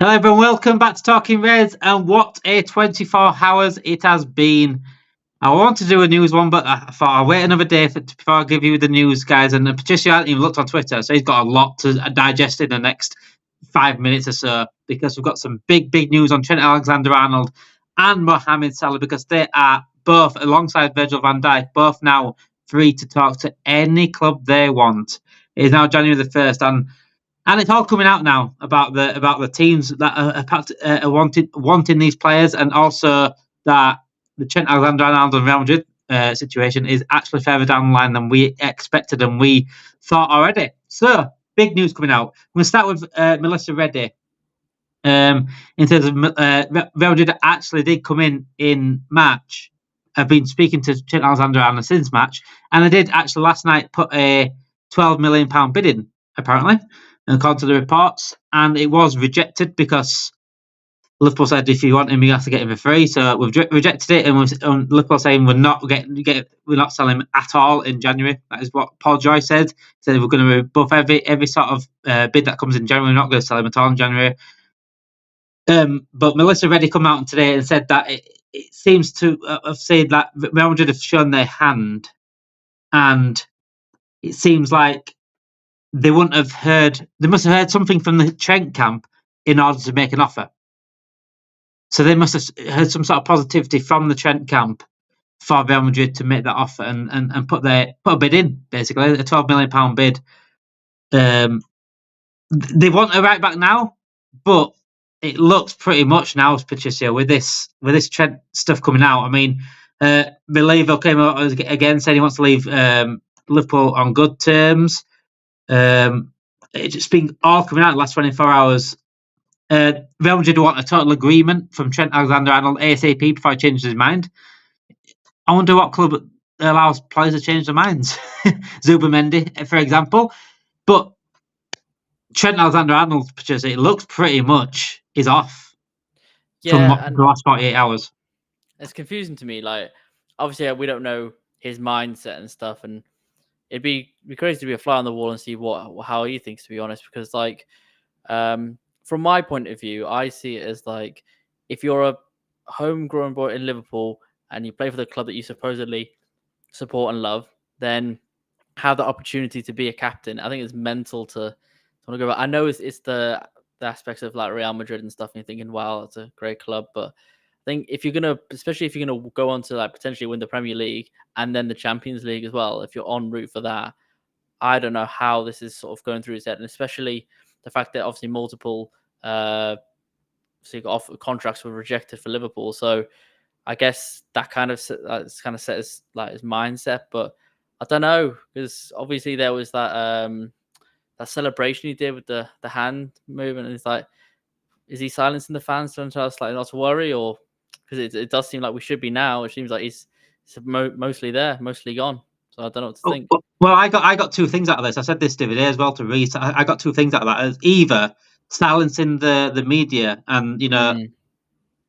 Hello everyone, welcome back to Talking Reds, and what a 24 hours it has been. I want to do a news one, but I thought I'll wait another day before I give you the news, guys. And Patricio hasn't even looked on Twitter, so he's got a lot to digest in the next 5 minutes or so, because we've got some big news on Trent Alexander-Arnold and Mohamed Salah, because they are both, alongside Virgil van Dijk, both now free to talk to any club they want. It is now January the 1st, and it's all coming out now about the teams that are wanting these players, and also that the Trent Alexander-Arnold and Real Madrid situation is actually further down the line than we expected and we thought already. So, big news coming out. We'll start with Melissa Reddy. In terms of Real Madrid actually did come in March. I've been speaking to Trent Alexander-Arnold since March, and they did actually last night put a £12 million bid in, apparently, according to the reports, and it was rejected because Liverpool said if you want him, you have to get him for free. So we've rejected it, and Liverpool saying we're not selling him at all in January. That is what Paul Joy said. He said we're going to rebuff every sort of bid that comes in January. We're not going to sell him at all in January. But Melissa Reddy come out today and said that it seems to have said that Real Madrid have shown their hand, and it seems like they must have heard something from the Trent camp in order to make an offer. So they must have heard some sort of positivity from the Trent camp for Real Madrid to make that offer and put a bid in, basically, a £12 million bid. They want a right back now, but it looks pretty much now, Patricio, with this Trent stuff coming out. I mean, Mileva came out again, said he wants to leave Liverpool on good terms. It's just been all coming out in the last 24 hours. Real Madrid want a total agreement from Trent Alexander-Arnold ASAP before he changes his mind. I wonder what club allows players to change their minds. Zubimendi, for example. But Trent Alexander-Arnold, it looks pretty much is off from the last 48 hours. It's confusing to me. Like, obviously, we don't know his mindset and stuff, and it'd be crazy to be a fly on the wall and see how he thinks, to be honest, because like from my point of view, I see it as like if you're a homegrown boy in Liverpool and you play for the club that you supposedly support and love, then have the opportunity to be a captain. I think it's mental to want to go back. I know it's the aspects of like Real Madrid and stuff, and you're thinking, wow, it's a great club, but I think especially if you're gonna go on to like potentially win the Premier League and then the Champions League as well, if you're en route for that, I don't know how this is sort of going through his head, and especially the fact that obviously multiple contracts were rejected for Liverpool. So I guess that kind of set his mindset. But I don't know, because obviously there was that celebration he did with the hand movement, and it's like, is he silencing the fans to tell us like not to worry, or because it does seem like we should be now? It seems like he's mostly there, mostly gone. So I don't know what to think. Well, I got two things out of this. I said this the other day as well to Reese. I got two things out of that. As either silencing the media, and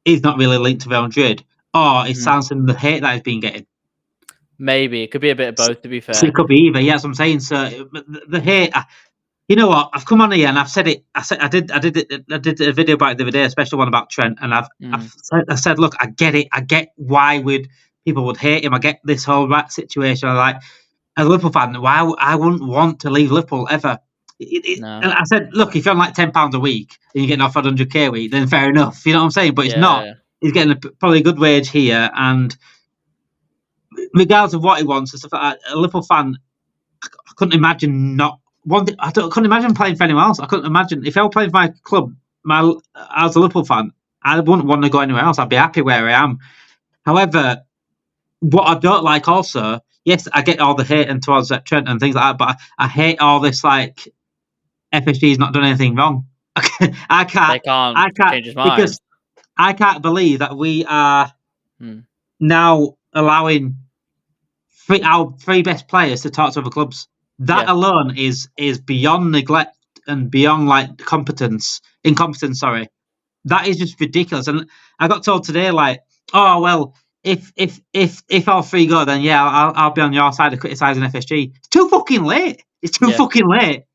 he's not really linked to Real Madrid, or he's silencing the hate that he's been getting. Maybe it could be a bit of both. To be fair, so it could be either. Yeah, that's what I'm saying. So the hate. You know what? I've come on here and I've said it. I did a video about it the other day, a special one about Trent, and I said, look, I get it. I get why people would hate him. I get this whole rat situation. Like, as a Liverpool fan, why I wouldn't want to leave Liverpool ever. No. And I said, look, if you're on like £10 a week and you're getting offered 100k a week, then fair enough. You know what I'm saying? But it's not. Yeah. He's getting probably a good wage here, and regardless of what he wants and stuff like that, a Liverpool fan, I couldn't imagine not. I couldn't imagine playing for anyone else. I couldn't imagine if I were playing for my club. As a Liverpool fan, I wouldn't want to go anywhere else. I'd be happy where I am. However, what I don't like also, yes, I get all the hate and towards Trent and things like that, but I hate all this like FSG's not done anything wrong. I can't change his mind, because I can't believe that we are now allowing our three best players to talk to other clubs. That alone is beyond neglect and beyond like incompetence. Sorry, that is just ridiculous. And I got told today, like, oh well, if all three go, then yeah, I'll be on your side of criticising FSG. It's too fucking late. It's too fucking late.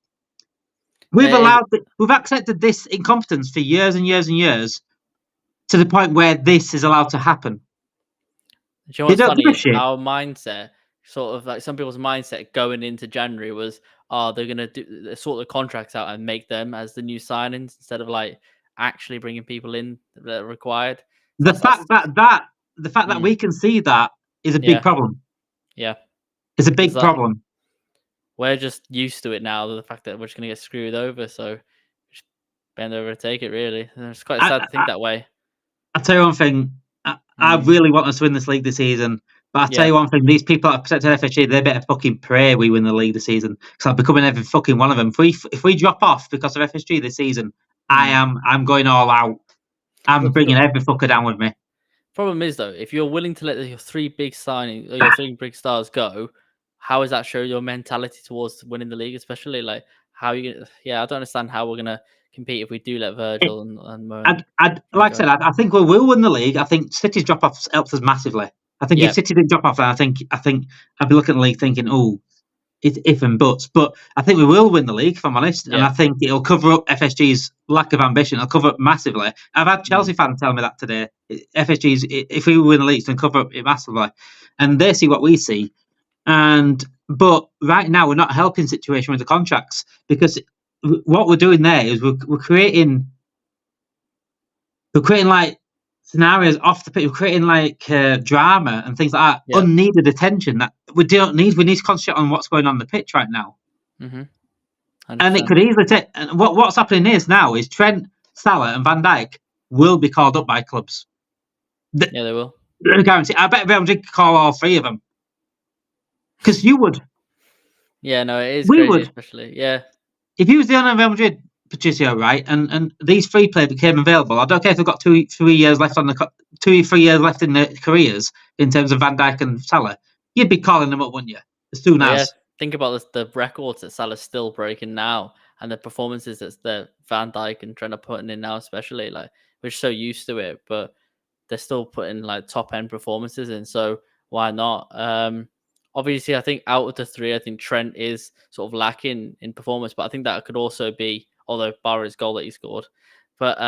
We've accepted this incompetence for years and years and years to the point where this is allowed to happen. Do you know They what's don't give funny a is shit. our mindset, sort of like some people's mindset going into January was, oh, they're gonna sort the contracts out and make them as the new signings instead of like actually bringing people in that are required. So The fact that mm, we can see that is a big yeah, problem. yeah, It's a because big problem. we're just used to it now. The fact that we're just gonna get screwed over, so just bend over and take it. Really, and it's quite sad to think I, that way. I'll tell you one thing. I Mm, really want us to win this league this season. But I'll tell yeah, you one thing. These people that have protected FSG, they better fucking pray we win the league this season. Because I'll be coming every fucking one of them. If we drop off because of FSG this season, mm. I'm going all out. I'm But bringing every fucker down with me. problem is though, if you're willing to let your three big signings or your three big stars go, how does that show your mentality towards winning the league? Especially like how you, yeah, I don't understand how we're gonna compete if we do let Virgil and Moan Like I go. said, I think we will win the league. I think City's drop off helps us massively. I think if Yeah, City didn't drop off, I think I'd be looking at the league thinking, oh, it's if and buts. But I think we will win the league, if I'm honest. And I yeah, think it'll cover up FSG's lack of ambition. It'll cover up massively. I've had mm, Chelsea fans tell me that today. FSG's, if we win the league, it's going to cover up it massively. And they see what we see. But right now, we're not helping situation with the contracts because what we're doing there is we're creating like scenarios off the pitch. We're creating like drama and things like that, yeah, unneeded attention that we don't need. We need to concentrate on what's going on the pitch right now. hundred And it percent. could easily take. And what's happening is now is Trent, Salah, and Van Dijk will be called up by clubs. Yeah, they will. I guarantee. I bet Real Madrid could call all three of them because you would. Yeah, no, it is We crazy, would. especially. Yeah, If you was the owner of Real Madrid, Patricio, right, and these three players became available, I don't care if they've got 2-3 years left on the 2-3 years left in their careers in terms of Van Dijk and Salah, you'd be calling them up, wouldn't you? As soon but yeah, as. think about this, the records that Salah's still breaking now, and the performances that Van Dijk and Trent are putting in now, especially like we're so used to it, but they're still putting like top end performances in. So why not? Obviously, I think out of the three, I think Trent is sort of lacking in performance, but I think that could also be, although bar his goal that he scored, but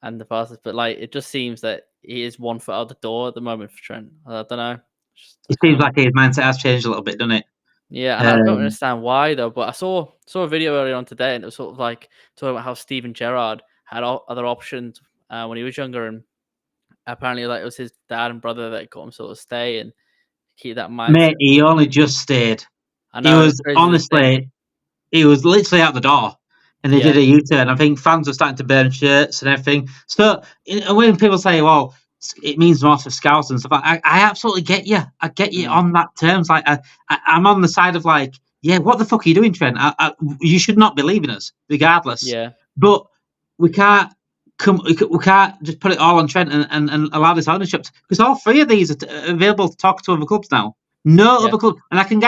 and the passes, but like it just seems that he is one foot out the door at the moment for Trent. I don't know. I It seems can't. like his mindset has changed a little bit, doesn't it? Yeah, and I don't Um, understand why though. But I saw a video earlier on today, and it was sort of like talking about how Steven Gerrard had other options when he was younger, and apparently like it was his dad and brother that got him sort of stay and keep that mindset. Mate, he only just stayed. I He know, and it's was crazy to think. honestly, he was literally out the door. And they did Yeah, a U-turn. I think fans were starting to burn shirts and everything. So when people say, "Well, it means more for scouts and stuff," I absolutely get you. I get you mm, on that terms. Like I'm on the side of like, yeah, what the fuck are you doing, Trent? You should not be leaving us, regardless. yeah, But we can't we can't just put it all on Trent and allow this ownership because all three of these are available to talk to other clubs now. No yeah, other club, and I could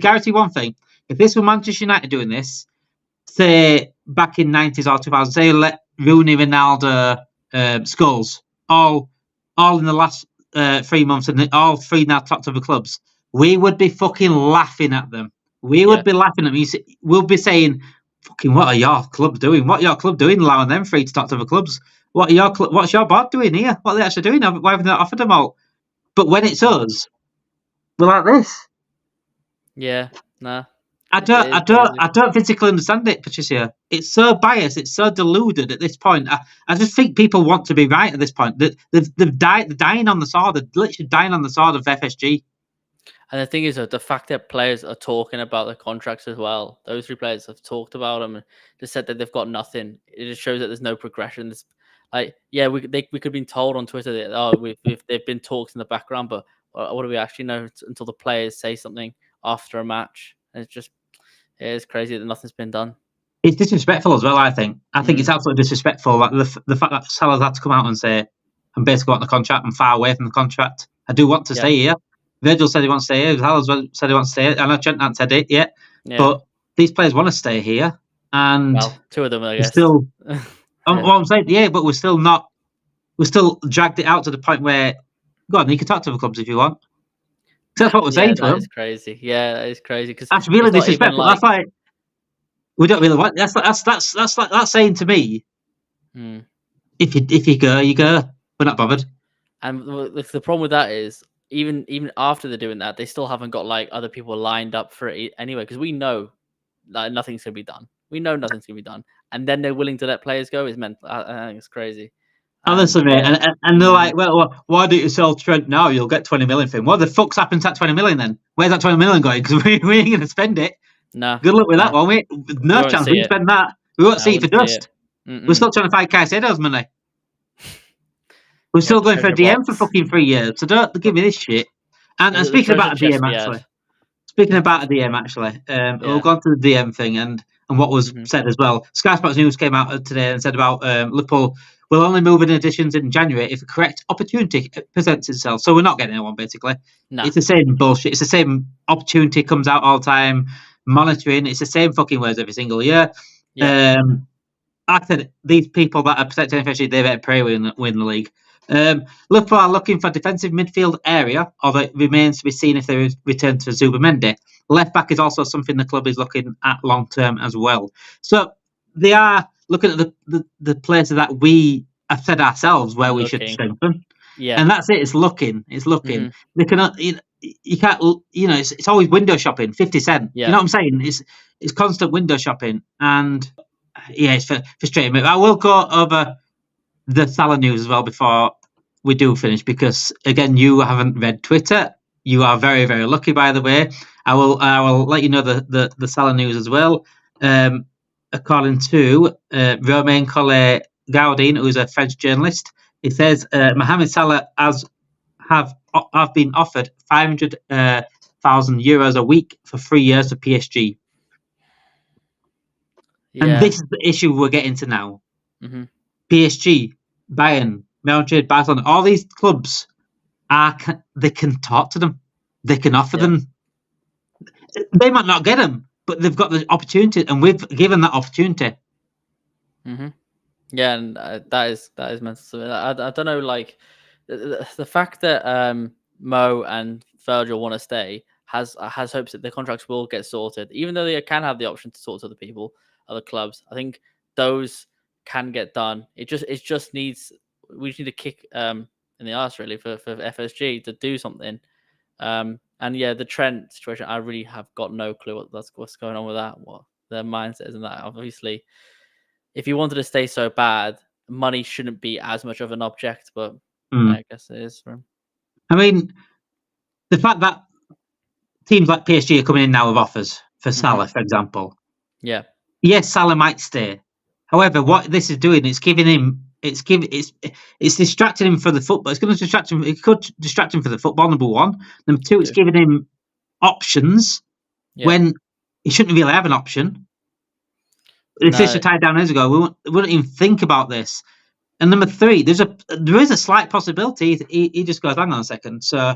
guarantee one thing: if this were Manchester United doing this, say back in '90s or 2000s, say let Rooney, Ronaldo, Scholes all in the last 3 months, and all three now top of the clubs, we would be fucking laughing at them. We yeah, would be laughing at them. We'll be saying, "Fucking what are your club doing? What are your club doing, allowing them free to top of the clubs? What's your board doing here? What are they actually doing? Why haven't they offered them all?" But when it's us, we're like this. yeah. Nah, I it don't, is I don't, crazy. I don't physically understand it, Patricia. It's so biased. It's so deluded at this point. I just think people want to be right at this point. They've died. They're dying on the sword. They're literally dying on the sword of FSG. And the thing is, the fact that players are talking about their contracts as well. Those three players have talked about them and just said that they've got nothing. It just shows that there's no progression. There's, like, yeah, we could have been told on Twitter that they've been talks in the background, but what do we actually know until the players say something after a match? And it is crazy that nothing's been done. It's disrespectful as well. I think. I think it's Mm, absolutely disrespectful. Like the fact that Salah's had to come out and say, "I'm basically on the contract. I'm far away from the contract. I do want to yeah, stay here." Virgil said he wants to stay here. Salah said he wants to stay here. I know Trent hasn't said it yet, yeah. but these players want to stay here, and Well, two of them, I we're guess. still. Yeah, What I'm saying, yeah, but we're still not. We're still dragged it out to the point where, go on, you can talk to the clubs if you want. That's what we're yeah, saying to that is them. crazy. Yeah, that is crazy because That's really it's not even disrespectful. That's like like, We don't really want. That's like that's saying to me, if you go, you go. We're not bothered. And the problem with that is, even after they're doing that, they still haven't got like other people lined up for it anyway. Because we know that nothing's gonna be done. We know nothing's gonna be done, and then they're willing to let players go. Is meant. I think it's crazy. Honestly, mate, and they're like, well, why don't you sell Trent now? You'll get 20 million for him. What the fuck's happened to that 20 million then? Where's that 20 million going? Because we ain't going to spend it. No. Good luck with that one. No chance we spend that. We won't see it for dust. We're still trying to find Caicedo's money. We're still going for a DM for fucking 3 years. So don't give me this shit. And speaking about a DM, actually. Speaking about a DM, actually. We'll go on to the DM thing and what was said as well. Sky Sports News came out today and said about Liverpool will only move in additions in January if a correct opportunity presents itself. So we're not getting anyone, basically. No. It's the same bullshit. It's the same opportunity comes out all the time. Monitoring. It's the same fucking words every single year. Yeah. I said these people that are protecting FSG, they better pray win the league. Liverpool are looking for defensive midfield area, although it remains to be seen if they return to Zubimendi. Left back is also something the club is looking at long term as well. So they are looking at the places that we have said ourselves where we should strengthen. Yeah, and that's it. It's looking. They cannot. You can't. It's always window shopping. 50 cent. Yeah. You know what I'm saying? It's constant window shopping, and yeah, it's frustrating. I will go over the Salah news as well before we do finish, because again, you haven't read Twitter. You are very, very lucky, by the way. I will let you know the Salah news as well. According to Romain Collet Gaudin, who's a French journalist, he says Mohamed Salah have been offered 500,000 euros a week for 3 years for PSG. Yeah. And this is the issue we're getting to now. Mm-hmm. PSG, Bayern, Real Madrid, Barcelona, all these clubs they can talk to them. They can offer them. They might not get them, but they've got the opportunity, and we've given that opportunity. Mm-hmm. Yeah, and that is mental. I don't know, like the fact that Mo and Virgil want to stay has hopes that their contracts will get sorted, even though they can have the option to talk to other people, other clubs. I think those can get done. We just need to kick in the arse really for FSG to do something. And yeah, the Trent situation, I really have got no clue what's going on with that, what their mindset is in that. Obviously, if you wanted to stay so bad, money shouldn't be as much of an object, but I guess it is for him. I mean, the fact that teams like PSG are coming in now with offers for Salah, for example. Yeah. Yes, Salah might stay. However, what this is doing, it's distracting him for the football. It's going to distract him. It could distract him for the football. Number one. Number two, it's giving him options when he shouldn't really have an option. If this were tied down years ago, we wouldn't even think about this. And number three, there is a slight possibility he just goes, hang on a second. So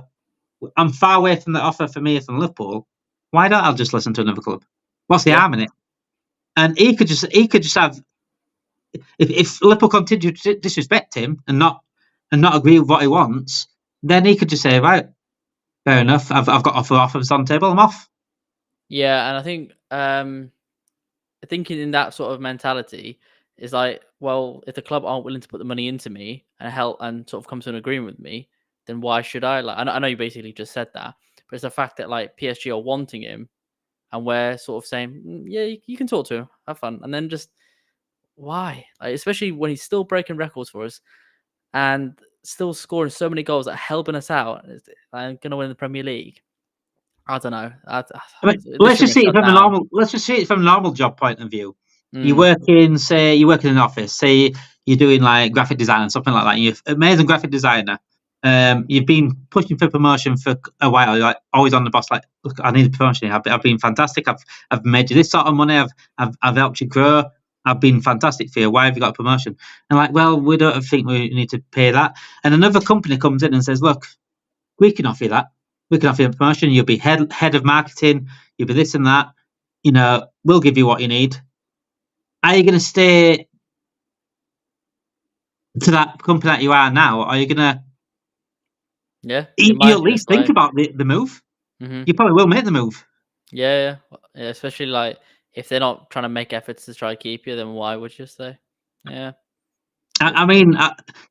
I'm far away from the offer for me from Liverpool. Why don't I just listen to another club? What's the harm in it? And he could just have. If Liverpool continue to disrespect him and not agree with what he wants, then he could just say, right, fair enough. I've got offers on the table. I'm off. Yeah, and I think thinking in that sort of mentality is like, well, if the club aren't willing to put the money into me and help and sort of come to an agreement with me, then why should I? Like, I know you basically just said that, but it's the fact that like PSG are wanting him, and we're sort of saying, yeah, you can talk to him, have fun, and then just. Why? Like, especially when he's still breaking records for us and still scoring so many goals that are helping us out. I'm going to win the Premier League. I don't know. Let's just see it from a normal job point of view. You work in an office. Say you're doing like graphic design and something like that. You're an amazing graphic designer. You've been pushing for promotion for a while. You're like always on the boss. Like, look, I need a promotion. I've been fantastic. I've made you this sort of money. I've helped you grow. I've been fantastic for you. Why have you got a promotion? And like, well, we don't think we need to pay that. And another company comes in and says, look, we can offer you that. We can offer you a promotion. You'll be head of marketing. You'll be this and that. We'll give you what you need. Are you going to stay to that company that you are now? Or are you going to? Yeah. You at least think about the move. Mm-hmm. You probably will make the move. Yeah, especially like if they're not trying to make efforts to try to keep you, then why would you stay? Yeah. I mean,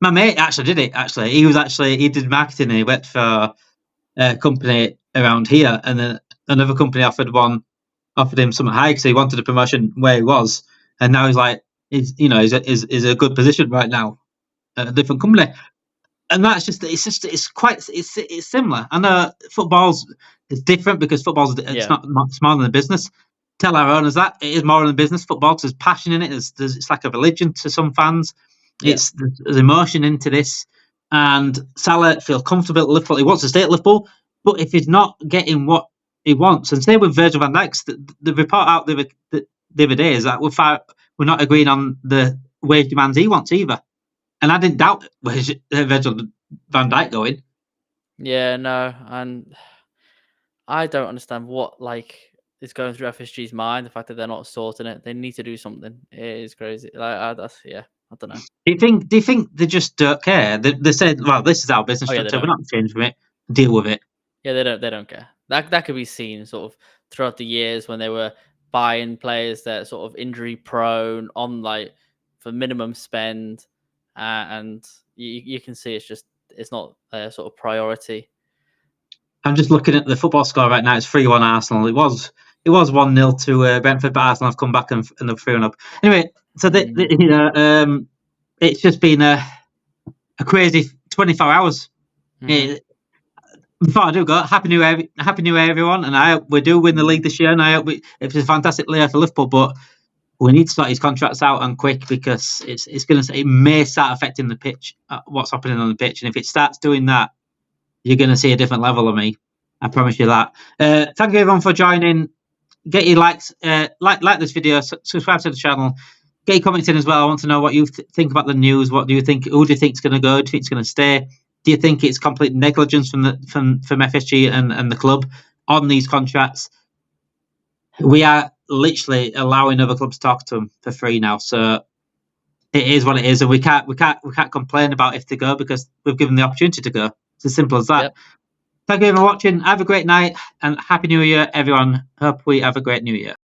my mate actually did it. Actually, he did marketing. And he worked for a company around here, and then another company offered him something high because he wanted a promotion where he was, and now he's a good position right now at a different company. And that's it's similar. I know it's different because it's not smaller than a business. Tell our owners that it is more than a business. Football, there's passion in it. It's like a religion to some fans. Yeah. There's emotion into this, and Salah feels comfortable at Liverpool. He wants to stay at Liverpool, but if he's not getting what he wants, and say with Virgil van Dijk, the report out the other day is that we're not agreeing on the wage demands he wants either. And I didn't doubt Virgil van Dijk going. Yeah, no, and I don't understand what is going through FSG's mind. The fact that they're not sorting it, they need to do something. It is crazy. I don't know. Do you think they just don't care? They said, "Well, this is our business structure. We're not changing it. Deal with it." Yeah, they don't care. That could be seen sort of throughout the years when they were buying players that sort of injury prone on for minimum spend, and you can see it's not a sort of priority. I'm just looking at the football score right now. It's 3-1 Arsenal. It was 1-0 to Brentford, but Arsenal have come back and they're 3-1 up. Anyway, so it's just been a crazy 24 hours. Before I do go, happy New Year, everyone! And I hope we do win the league this year. And I hope it's a fantastic year for Liverpool, but we need to sort his contracts out and quick because it may start affecting the pitch, what's happening on the pitch, and if it starts doing that, you're going to see a different level of me. I promise you that. Thank you everyone for joining. Get your likes, like this video, subscribe to the channel. Get your comments in as well. I want to know what you think about the news. What do you think? Who do you think is going to go? Do you think it's going to stay? Do you think it's complete negligence from FSG and the club on these contracts? We are literally allowing other clubs to talk to them for free now, so it is what it is, and we can't complain about if they go because we've given the opportunity to go. It's as simple as that. Yep. Thank you for watching. Have a great night and Happy New Year, everyone. Hope we have a great New Year.